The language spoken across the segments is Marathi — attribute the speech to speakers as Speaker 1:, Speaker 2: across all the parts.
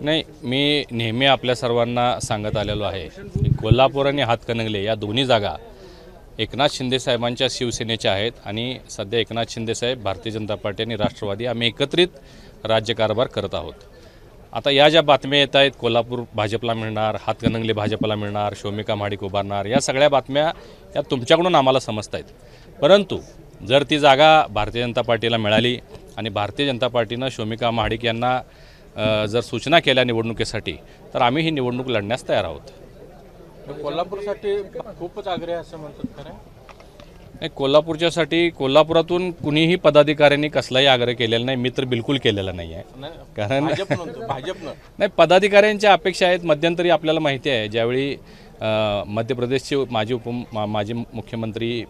Speaker 1: नाही, मी नेहमी आपल्या सर्वांना सांगत आलेलो आहे की कोल्हापूर आणि हातकणंगले या दोन्ही जागा एकनाथ शिंदे साहेबांच्या शिवसेनेच्या आहेत आणि सध्या एकनाथ शिंदे साहेब, भारतीय जनता पार्टी आणि राष्ट्रवादी आम्ही एकत्रित राज्यकारभार करत आहोत. आता या ज्या बातम्या येत आहेत, कोल्हापूर भाजपला मिळणार, हातकणंगले भाजपला मिळणार, शोमिका महाडिक उभारणार, या सगळ्या बातम्या या तुमच्याकडून आम्हाला समजत आहेत. परंतु जर ती जागा भारतीय जनता पार्टीला मिळाली आणि भारतीय जनता पार्टीनं शोमिका महाडिक यांना जर सूचना केल्या निवडणुकीसाठी, तर आम्ही ही निवडणूक लढण्यास तयार आहोत.
Speaker 2: कोल्हापूरसाठी खूपच आग्रह असं म्हणतात खरं
Speaker 1: नाही, कोल्हापूरच्यासाठी कोल्हापुरातून कुणीही पदाधिकाऱ्यांनी कसलाही आग्रह केलेला नाही. मी तर बिलकुल केलेला नाही आहे. कारण
Speaker 2: भाजपनं
Speaker 1: नाही, पदाधिकाऱ्यांच्या अपेक्षा आहेत. मध्यंतरी आपल्याला माहिती आहे, ज्यावेळी मध्य प्रदेशचे माजी मुख्यमंत्री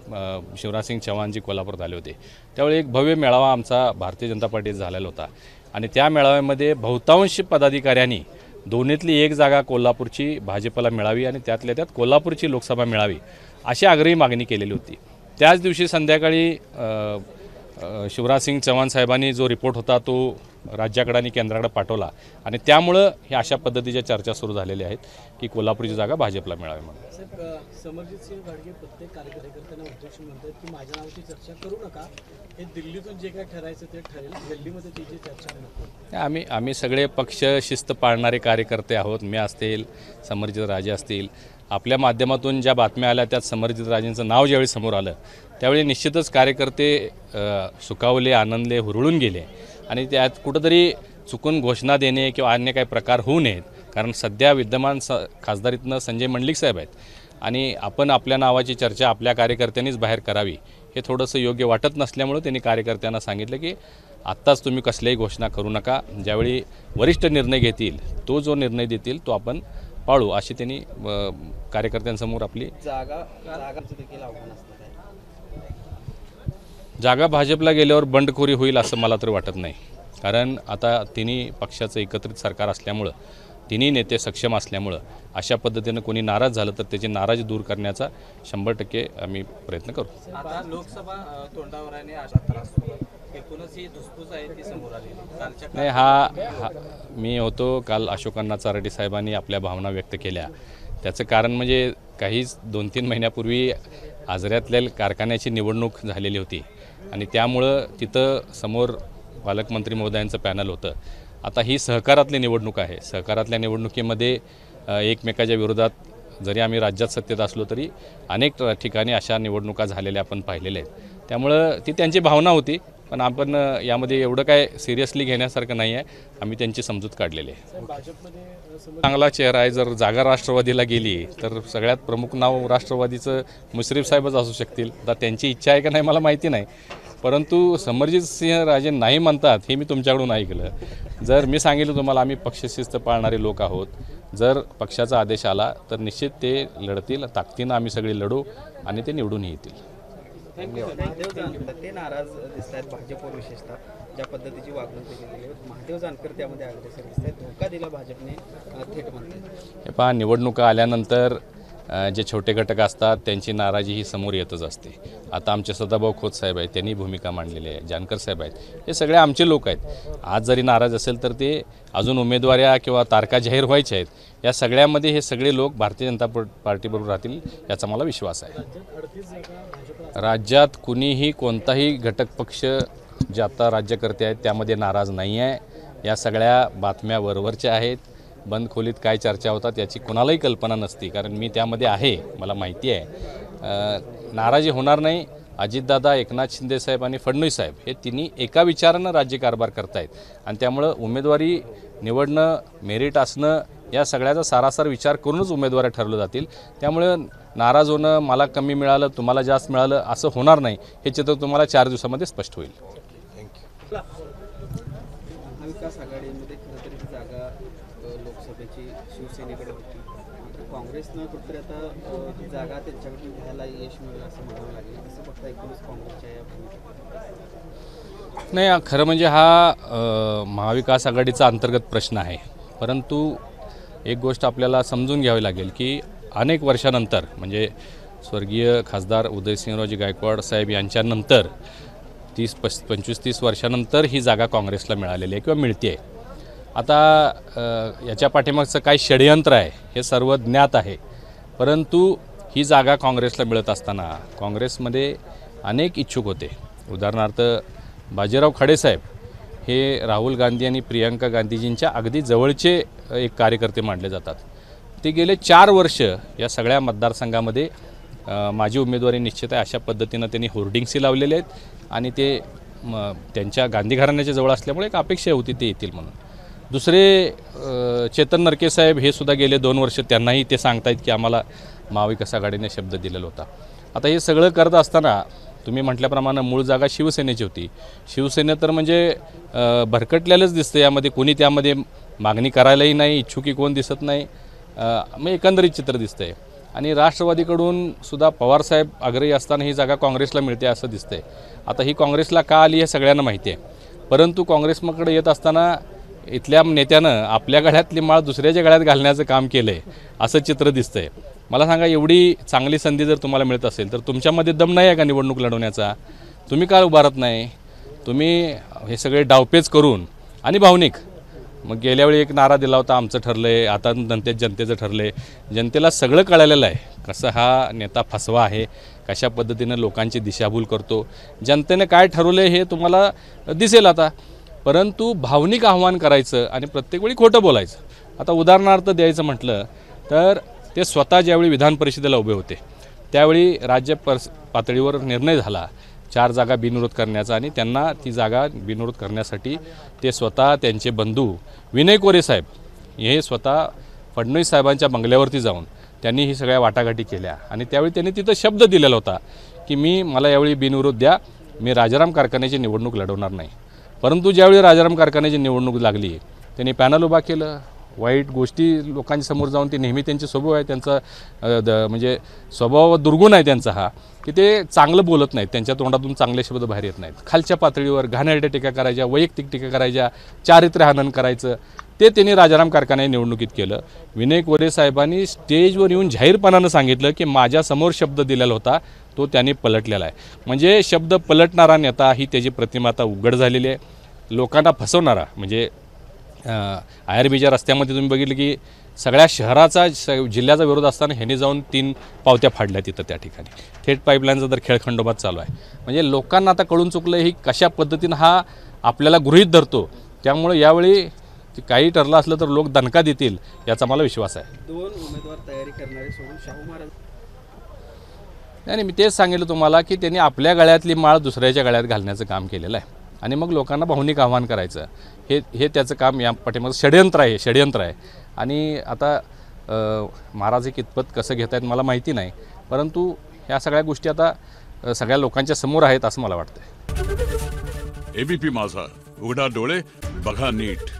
Speaker 1: शिवराजसिंग चौहानजी कोल्हापूरात आले होते, त्यावेळी एक भव्य मेळावा आमचा भारतीय जनता पार्टीत झालेला होता आणि त्या मेळाव्यामध्ये बहुतांश पदाधिकाऱ्यांनी दोन्हीतली एक जागा कोल्हापूरची भाजपला मिळावी आणि त्यातल्या त्यात कोल्हापूरची लोकसभा मिळावी अशी आग्रही मागणी केलेली होती. त्याच दिवशी संध्याकाळी शिवराजसिंग चौहान साहेबांनी जो रिपोर्ट होता तो राज्याकडे आणि केंद्राकडे पाठवला आणि त्यामुळं हे अशा पद्धतीच्या चर्चा सुरू झालेल्या आहेत की कोल्हापूरची जागा भाजपला मिळावी म्हणून.
Speaker 3: समरजित सिंह घाडगे प्रत्येक कार्यकर्त्यांना अध्यक्ष म्हणतात की माझ्या नावाची चर्चा करू नका, हे दिल्लीतून जे काय ठरायचं ते ठरेल, दिल्लीमध्ये त्याची चर्चा नको.
Speaker 1: आम्ही सगळे पक्ष शिस्त पाळणारे कार्यकर्ते आहोत. मी असतील, समरजित राजे असतील. आपल्या माध्यमातून ज्या बातम्या आल्या त्यात समरजित राजेंचं नाव ज्यावेळी समोर आलं त्यावेळी निश्चितच कार्यकर्ते सुखावले, आनंदले, हुरळून गेले आणि त्यात कुठंतरी चुकून घोषणा देणे किंवा अन्य काही प्रकार होऊ नयेत. कारण सध्या विद्यमान खासदारीतनं संजय मंडलिक साहेब आहेत आणि आपण आपल्या नावाची चर्चा आपल्या कार्यकर्त्यांनीच बाहेर करावी हे थोडंसं योग्य वाटत नसल्यामुळं त्यांनी कार्यकर्त्यांना सांगितलं की आत्ताच तुम्ही कसल्याही घोषणा करू नका, ज्यावेळी वरिष्ठ निर्णय घेतील तो जो निर्णय देतील तो आपण पाळू, अशी त्यांनी कार्यकर्त्यांसमोर आपली जागा भाजपला गेल्यावर बंडखोरी होईल असं मला तर वाटत नाही. कारण आता तिन्ही पक्षाचं एकत्रित सरकार असल्यामुळं, तिन्ही नेते सक्षम असल्यामुळं अशा पद्धतीनं कोणी नाराज झालं तर त्याची नाराजी दूर करण्याचा 100% आम्ही प्रयत्न करू.
Speaker 4: आता लोकसभा तोंडावर आहे, एकूणच ही धुसफूस आहे ती समोर आली
Speaker 1: नाही. हा मी होतो काल अशोकांना चाराटे साहेबांनी आपल्या भावना व्यक्त केल्या. त्याचं कारण म्हणजे काहीच 2-3 महिन्यापूर्वी आजऱ्यातल्या कारखान्याची निवडणूक झालेली होती आणि त्यामुळं तिथं समोर पालकमंत्री महोदयांचं पॅनल होतं. आता ही सहकारातली निवडणूक आहे. सहकारातल्या निवडणुकीमध्ये एकमेकाच्या विरोधात जरी आम्ही राज्यात सत्तेत असलो तरी अनेक ठिकाणी अशा निवडणुका झालेल्या आपण पाहिलेल्या आहेत. त्यामुळं ती त्यांची भावना होती, पण आपण यामध्ये एवढं काय सिरियसली घेण्यासारखं नाही आहे. आम्ही त्यांची समजूत काढलेली आहे. चांगला चेहरा आहे. जर जागा राष्ट्रवादीला गेली तर सगळ्यात प्रमुख नाव राष्ट्रवादीचं मुश्रीफ साहेबच असू शकतील. आता त्यांची इच्छा आहे का नाही मला माहिती नाही, परंतु समरजित सिंह राजे नाही म्हणतात हे मी तुमच्याकडून ऐकलं. जर मी सांगितलं तुम्हाला आम्ही पक्षशिस्त पाळणारे लोक आहोत, जर पक्षाचा आदेश आला तर निश्चित ते लढतील. ताकदीनं आम्ही सगळे लढू आणि ते निवडून येतील.
Speaker 4: ते नाराज दिसत आहेत भाजपवर, विशेषतः ज्या पद्धतीची वागणूक केलेली आहे. महादेव जानकर त्यामध्ये अग्रेसर दिसत आहेत. धोका दिला भाजपने थेट म्हणते.
Speaker 1: हे पहा, निवडणुका आल्यानंतर जे छोटे घटक असतात त्यांची नाराजी ही समोर येतच असते. आता आमचे सदाभाऊ खोत साहेब आहेत, त्यांनी भूमिका मांडलेली आहे. जानकर साहेब आहेत, हे सगळे आमचे लोक आहेत. आज जरी नाराज असेल तर ते अजून उमेदवाऱ्या किंवा तारखा जाहीर व्हायच्या आहेत. या सगळ्यामध्ये हे सगळे लोक भारतीय जनता पार्टीबरोबर राहतील याचा मला विश्वास आहे. राज्यात कुणीही कोणताही घटक पक्ष जे आता राज्यकर्ते आहेत त्यामध्ये नाराज नाही आहे. या सगळ्या बातम्या वरवरच्या आहेत. बंद खोलीत काय चर्चा होतात याची कोणालाही कल्पना नसती, कारण मी त्यामध्ये आहे, मला माहिती आहे. नाराजी होणार नाही. अजितदादा, एकनाथ शिंदे साहेब आणि फडणवीस साहेब हे तिन्ही एका विचारानं राज्यकारभार करतायत आणि त्यामुळं उमेदवारी निवडणं, मेरिट असणं या सगळ्याचा सारासार विचार करूनच उमेदवारी ठरवलं जातील. त्यामुळं नाराज होणं, मला कमी मिळालं, तुम्हाला जास्त मिळालं असं होणार नाही. हे चित्र तुम्हाला 4 दिवसामध्ये स्पष्ट होईल.
Speaker 4: महाविकास आघाडीमध्ये खरं तरी जागा लोकसभेची शिवसेनेकडे होती, मात्र काँग्रेसनं कुठेतरी आता ती जागा त्यांच्याकडून घ्यायला यश मिळेल असं म्हणावं लागेल. असं फक्त एकूणच काँग्रेसच्या या भूमिकेत
Speaker 1: नाही, खरं म्हणजे हा महाविकास आघाडीचा अंतर्गत प्रश्न आहे. परंतु एक गोष्ट आपल्याला समजून घ्यावी लागेल की अनेक वर्षानंतर, म्हणजे स्वर्गीय खासदार उदयसिंहरावजी गायकवाड साहेब यांच्यानंतर 25-30 वर्षानंतर ही जागा काँग्रेसला मिळालेली आहे किंवा मिळते आहे. आता याच्या पाठीमागचं काय षडयंत्र आहे हे सर्व ज्ञात आहे, परंतु ही जागा काँग्रेसला मिळत असताना काँग्रेसमध्ये अनेक इच्छुक होते. उदाहरणार्थ बाजीराव खडेसाहेब हे राहुल गांधी आणि प्रियंका गांधीजींच्या अगदी जवळचे एक कार्यकर्ते मानले जातात. ते गेले 4 वर्ष या सगळ्या मतदारसंघामध्ये माझी उमेदवारी निश्चित आहे अशा पद्धतीनं त्यांनी होर्डिंग्सही लावलेले आहेत आणि ते त्यांच्या गांधी घराण्याच्या जवळ असल्यामुळे एक अपेक्षा होती ते येतील म्हणून. दुसरे चेतन नरके साहेब हे सुद्धा गेले 2 वर्ष त्यांनाही ते सांगतायत की आम्हाला महाविकास आघाडीने शब्द दिलेला होता. आता हे सगळं करत असताना तुम्ही म्हटल्याप्रमाणे मूळ जागा शिवसेनेची होती. शिवसेना तर म्हणजे भरकटलेलंच दिसतं, यामध्ये कोणी त्यामध्ये मागणी करायलाही नाही, इच्छुकी कोण दिसत नाही, मग एकंदरीत चित्र दिसतंय. आणि राष्ट्रवादीकडून सुद्धा पवारसाहेब आग्रही असताना ही जागा काँग्रेसला मिळते असं दिसतंय. आता ही काँग्रेसला का आली हे सगळ्यांना माहिती आहे, परंतु काँग्रेसकडे येत असताना इथल्या नेत्यानं आपल्या गळ्यातली माळ दुसऱ्याच्या गळ्यात घालण्याचं काम केलं आहे असं चित्र दिसतंय. मला सांगा, एवढी चांगली संधी जर तुम्हाला मिळत असेल तर तुमच्यामध्ये दम नाही आहे का निवडणूक लढवण्याचा? तुम्ही का उभारत नाही? तुम्ही हे सगळे डावपेच करून आणि भावनिक, मग गेल्यावेळी एक नारा दिला होता आमचं ठरलं आहे, आता नंतर जनतेचं ठरलं आहे. जनतेला सगळं कळलेलं आहे कसं हा नेता फसवा आहे, कशा पद्धतीनं लोकांची दिशाभूल करतो. जनतेने काय ठरवलं आहे हे तुम्हाला दिसेल आता, परंतु भावनिक आव्हान करायचं आणि प्रत्येक वेळी खोटं बोलायचं. आता उदाहरणार्थ द्यायचं म्हटलं तर ते स्वतः ज्यावेळी विधान परिषदेला उभे होते त्यावेळी राज्य पातळीवर निर्णय झाला 4 जागा बिनविरोध करण्याचा आणि त्यांना ती जागा बिनविरोध करण्यासाठी ते स्वतः त्यांचे बंधू विनय कोरे साहेब हे स्वतः फडणवीस साहेबांच्या बंगल्यावरती जाऊन त्यांनी ही सगळ्या वाटाघाटी केल्या आणि त्यावेळी त्यांनी तिथं शब्द दिलेला होता की मला यावेळी बिनविरोध द्या, मी राजाराम कारखान्याची निवडणूक लढवणार नाही. परंतु ज्यावेळी राजाराम कारखान्याची निवडणूक लागली त्यांनी पॅनल उभा केलं, वाईट गोष्टी लोकांच्या समोर जाऊन ते नेहमी त्यांचे स्वभाव आहे त्यांचा म्हणजे स्वभाव दुर्गुण आहे त्यांचा हा की ते चांगलं बोलत नाहीत, त्यांच्या तोंडातून चांगले शब्द बाहेर येत नाहीत. खालच्या पातळीवर घाणेरड्या टीका करायच्या, वैयक्तिक टीका करायच्या, चारित्र्य हनन करायचं ते त्यांनी राजाराम कारखान्या निवडणुकीत केलं. विनय कोरे साहेबांनी स्टेजवर येऊन जाहीरपणानं सांगितलं की माझ्यासमोर शब्द दिलेला होता तो त्यांनी पलटलेला आहे. म्हणजे शब्द पलटणारा नेता ही त्याची प्रतिमा आता उघड झालेली आहे. लोकांना फसवणारा म्हणजे IRBच्या रस्त्यामध्ये तुम्ही बघितलं की सगळ्या शहराचा जिल्ह्याचा विरोध असताना ह्यांनी जाऊन 3 पावत्या फाडल्या तिथं त्या ठिकाणी. थेट पाईपलाईनचा तर खेळखंडोबात चालू आहे. म्हणजे लोकांना आता कळून चुकलं ही कशा पद्धतीनं हा आपल्याला गृहीत धरतो. त्यामुळे यावेळी काही ठरलं असलं तर लोक दणका देतील याचा मला विश्वास आहे.
Speaker 4: 2 उमेदवार तयारी करणारे सोडून शाहू महाराज
Speaker 1: नाही, मी तेच सांगितलं तुम्हाला की त्यांनी आपल्या गळ्यातली माळ दुसऱ्याच्या गळ्यात घालण्याचं काम केलेलं आहे आणि मग लोकांना भावनिक आव्हान करायचं हे त्याचं काम या पाठीमागे षडयंत्र आहे. आणि आता महाराज हे कितपत कसं घेत आहेत मला माहिती नाही, परंतु ह्या सगळ्या गोष्टी आता सगळ्या लोकांच्या समोर आहेत असं मला वाटतं.
Speaker 5: ABP माझा, उघडा डोळे बघा नीट.